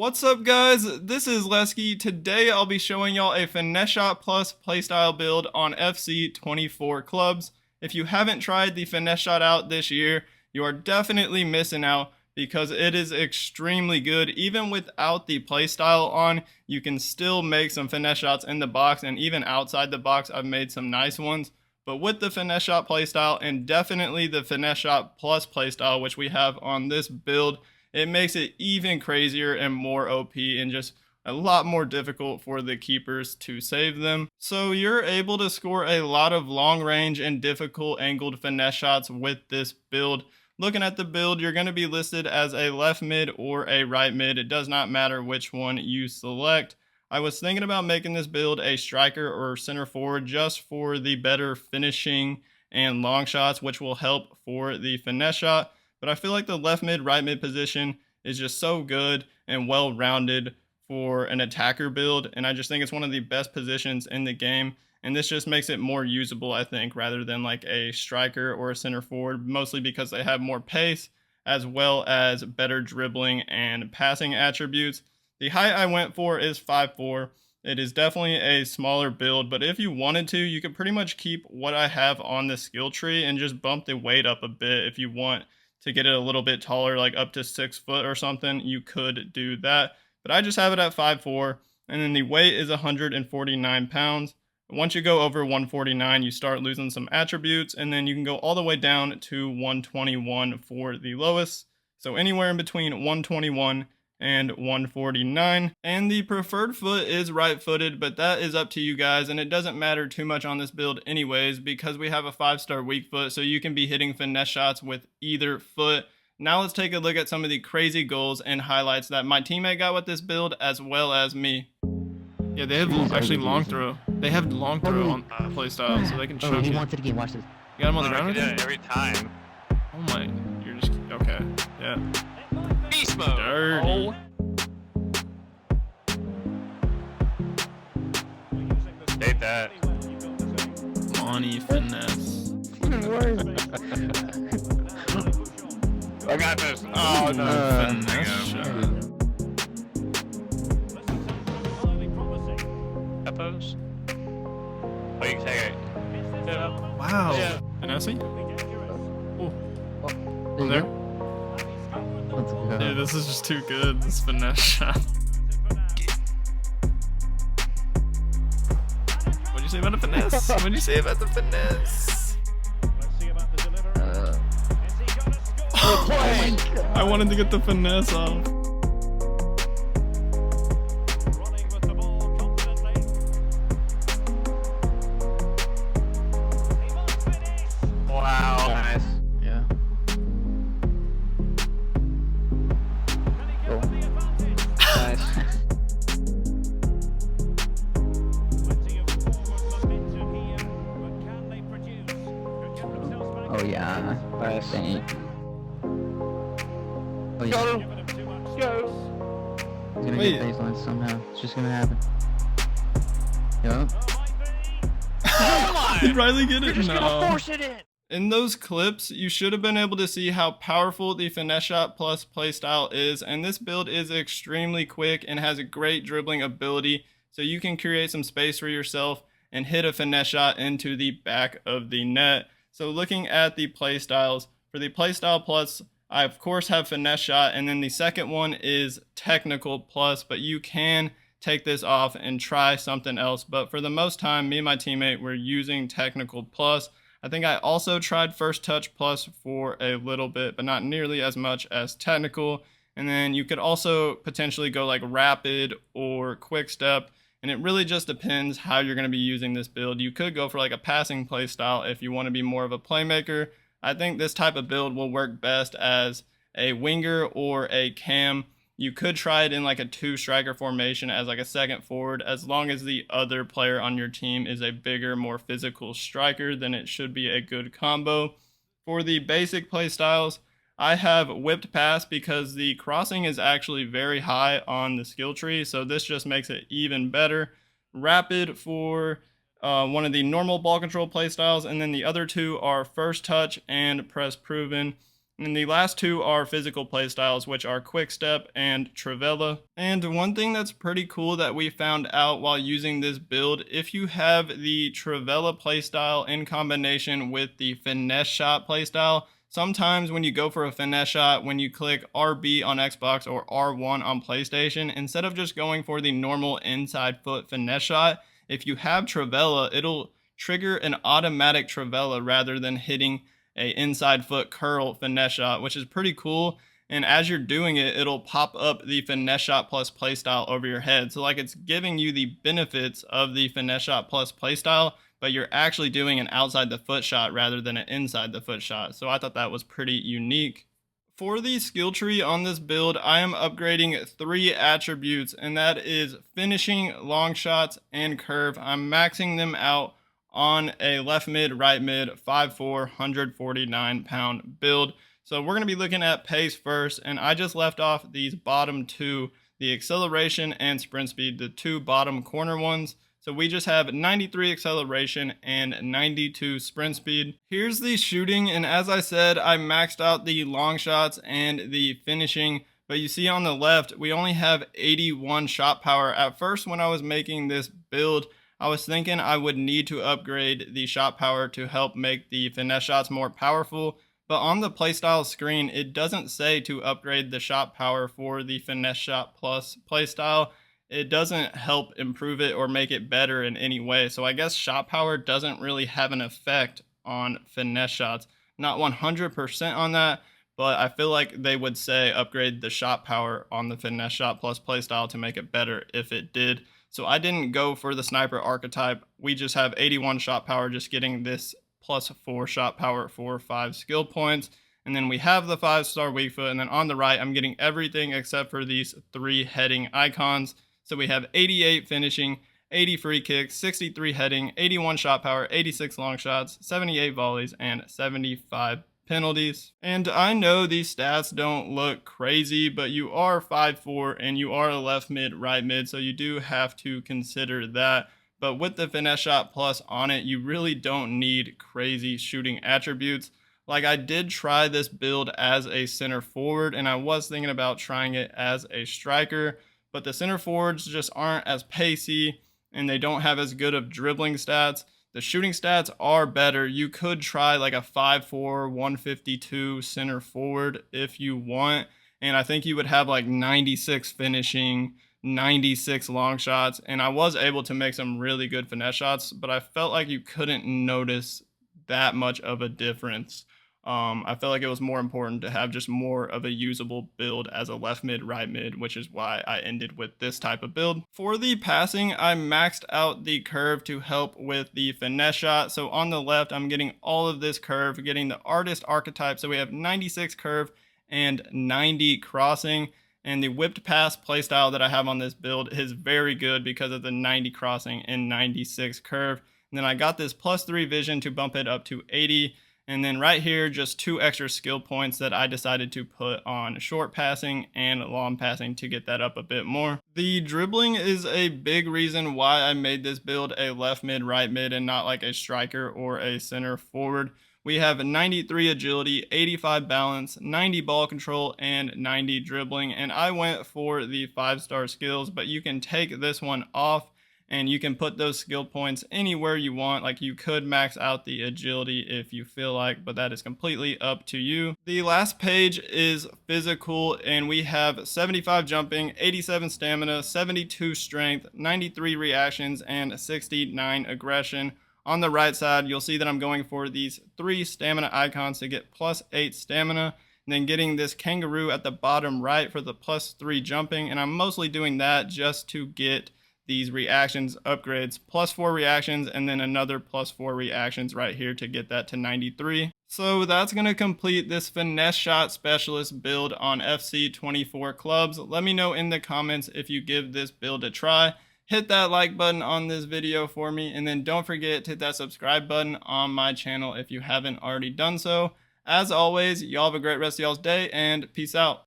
What's up, guys? This is Lesky. Today I'll be showing y'all a Finesse Shot Plus playstyle build on FC24 clubs. If you haven't tried the Finesse Shot out this year, you are definitely missing out because it is extremely good. Even without the playstyle on, you can still make some finesse shots in the box, and even outside the box I've made some nice ones. But with the Finesse Shot playstyle, and definitely the Finesse Shot Plus playstyle, which we have on this build, it makes it even crazier and more OP and just a lot more difficult for the keepers to save them. So you're able to score a lot of long range and difficult angled finesse shots with this build. Looking at the build, you're going to be listed as a left mid or a right mid. It does not matter which one you select. I was thinking about making this build a striker or center forward just for the better finishing and long shots, which will help for the finesse shot. But I feel like the left mid, right mid position is just so good and well-rounded for an attacker build. And I just think it's one of the best positions in the game. And this just makes it more usable, I think, rather than like a striker or a center forward, mostly because they have more pace as well as better dribbling and passing attributes. The height I went for is 5'4". It is definitely a smaller build, but if you wanted to, you could pretty much keep what I have on the skill tree and just bump the weight up a bit if you want to get it a little bit taller, like up to 6 foot or something. You could do that, but I just have it at 5'4", and then the weight is 149 pounds. Once you go over 149, you start losing some attributes, and then you can go all the way down to 121 for the lowest. So anywhere in between 121 and 149. And the preferred foot is right-footed, but that is up to you guys, and it doesn't matter too much on this build anyways because we have a 5-star weak foot, so you can be hitting finesse shots with either foot. Now let's take a look at some of the crazy goals and highlights that my teammate got with this build as well as me. Yeah, they have actually long throw. They have long throw on playstyle, so they can choke he you. wants it again, watch this. You got him on the ground? Yeah, every time. Oh my, you're just, okay, yeah. Beast mode. Dirty. Oh. Take that. Money finesse. I got this. Oh no. Finesse shot. Hippos? Oh, you can take it. Yeah. Wow. Yeah. Finesse? Oh, There you there. go. Let's go. Dude, this is just too good. This finesse shot. What'd you say about the finesse? What'd you say about the finesse? Oh my God. I wanted to get the finesse off. Wow. Nice. Yeah. Cool. Nice. Oh yeah. Nice. Thank you. Oh yeah. Go. Go. He's gonna Wait. get baseline somehow. It's just gonna happen. Yup. Come on. Did Riley get You're it? just No. gonna force it in. In those clips, you should have been able to see how powerful the Finesse Shot Plus playstyle is, and this build is extremely quick and has a great dribbling ability, so you can create some space for yourself and hit a finesse shot into the back of the net. So looking at the playstyles, for the playstyle plus, I of course have Finesse Shot, and then the second one is Technical Plus, but you can take this off and try something else. But for the most time, me and my teammate were using Technical Plus. I think I also tried First Touch Plus for a little bit, but not nearly as much as Technical. And then you could also potentially go like Rapid or Quick Step, and it really just depends how you're going to be using this build. You could go for like a passing play style if you want to be more of a playmaker. I think this type of build will work best as a winger or a cam. You could try it in like a 2-striker formation as like a second forward. As long as the other player on your team is a bigger, more physical striker, then it should be a good combo. For the basic play styles, I have whipped pass because the crossing is actually very high on the skill tree, so this just makes it even better. Rapid for one of the normal ball control play styles, and then the other two are first touch and press proven. And the last two are physical playstyles, which are Quick Step and Trivela. And one thing that's pretty cool that we found out while using this build, if you have the Trivela playstyle in combination with the Finesse shot playstyle, sometimes when you go for a finesse shot, when you click RB on Xbox or R1 on PlayStation, instead of just going for the normal inside foot finesse shot, if you have Trivela, it'll trigger an automatic Trivela rather than hitting a inside foot curl finesse shot, which is pretty cool. And as you're doing it, it'll pop up the finesse shot plus playstyle over your head. So like it's giving you the benefits of the finesse shot plus playstyle, but you're actually doing an outside the foot shot rather than an inside the foot shot. So I thought that was pretty unique. For the skill tree on this build, I am upgrading 3 attributes, and that is finishing, long shots, and curve. I'm maxing them out on a left mid, right mid, 5'4", 149-pound build. So we're going to be looking at pace first, and I just left off these bottom 2, the acceleration and sprint speed, the 2 bottom corner ones. So we just have 93 acceleration and 92 sprint speed. Here's the shooting, and as I said, I maxed out the long shots and the finishing, but you see on the left, we only have 81 shot power. At first, when I was making this build, I was thinking I would need to upgrade the shot power to help make the finesse shots more powerful, but on the playstyle screen, it doesn't say to upgrade the shot power for the finesse shot plus playstyle. It doesn't help improve it or make it better in any way. So I guess shot power doesn't really have an effect on finesse shots. Not 100% on that, but I feel like they would say upgrade the shot power on the finesse shot plus playstyle to make it better if it did. So I didn't go for the sniper archetype. We just have 81 shot power, just getting this +4 shot power for 5 skill points. And then we have the 5-star weak foot. And then on the right, I'm getting everything except for these 3 heading icons. So we have 88 finishing, 80 free kicks, 63 heading, 81 shot power, 86 long shots, 78 volleys, and 75 penalties. And I know these stats don't look crazy, but you are 5'4" and you are a left mid, right mid, so you do have to consider that. But with the finesse shot plus on it, you really don't need crazy shooting attributes. Like I did try this build as a center forward, and I was thinking about trying it as a striker, but the center forwards just aren't as pacey and they don't have as good of dribbling stats. The shooting stats are better. You could try like a 5'4", 152 center forward if you want. And I think you would have like 96 finishing, 96 long shots. And I was able to make some really good finesse shots, but I felt like you couldn't notice that much of a difference. I felt like it was more important to have just more of a usable build as a left mid, right mid, which is why I ended with this type of build. For the passing, I maxed out the curve to help with the finesse shot. So on the left, I'm getting all of this curve, getting the artist archetype. So we have 96 curve and 90 crossing. And the whipped pass playstyle that I have on this build is very good because of the 90 crossing and 96 curve. And then I got this +3 vision to bump it up to 80. And then right here, just 2 extra skill points that I decided to put on short passing and long passing to get that up a bit more. The dribbling is a big reason why I made this build a left mid, right mid, and not like a striker or a center forward. We have 93 agility, 85 balance, 90 ball control, and 90 dribbling. And I went for the 5-star skills, but you can take this one off and you can put those skill points anywhere you want. Like you could max out the agility if you feel like, but that is completely up to you. The last page is physical, and we have 75 jumping, 87 stamina, 72 strength, 93 reactions, and 69 aggression. On the right side, you'll see that I'm going for these 3 stamina icons to get +8 stamina, and then getting this kangaroo at the bottom right for the +3 jumping. And I'm mostly doing that just to get these reactions upgrades, +4 reactions, and then another +4 reactions right here to get that to 93. So that's going to complete this finesse shot specialist build on FC24 clubs. Let me know in the comments if you give this build a try. Hit that like button on this video for me, and then don't forget to hit that subscribe button on my channel if you haven't already done so. As always, y'all have a great rest of y'all's day, and peace out.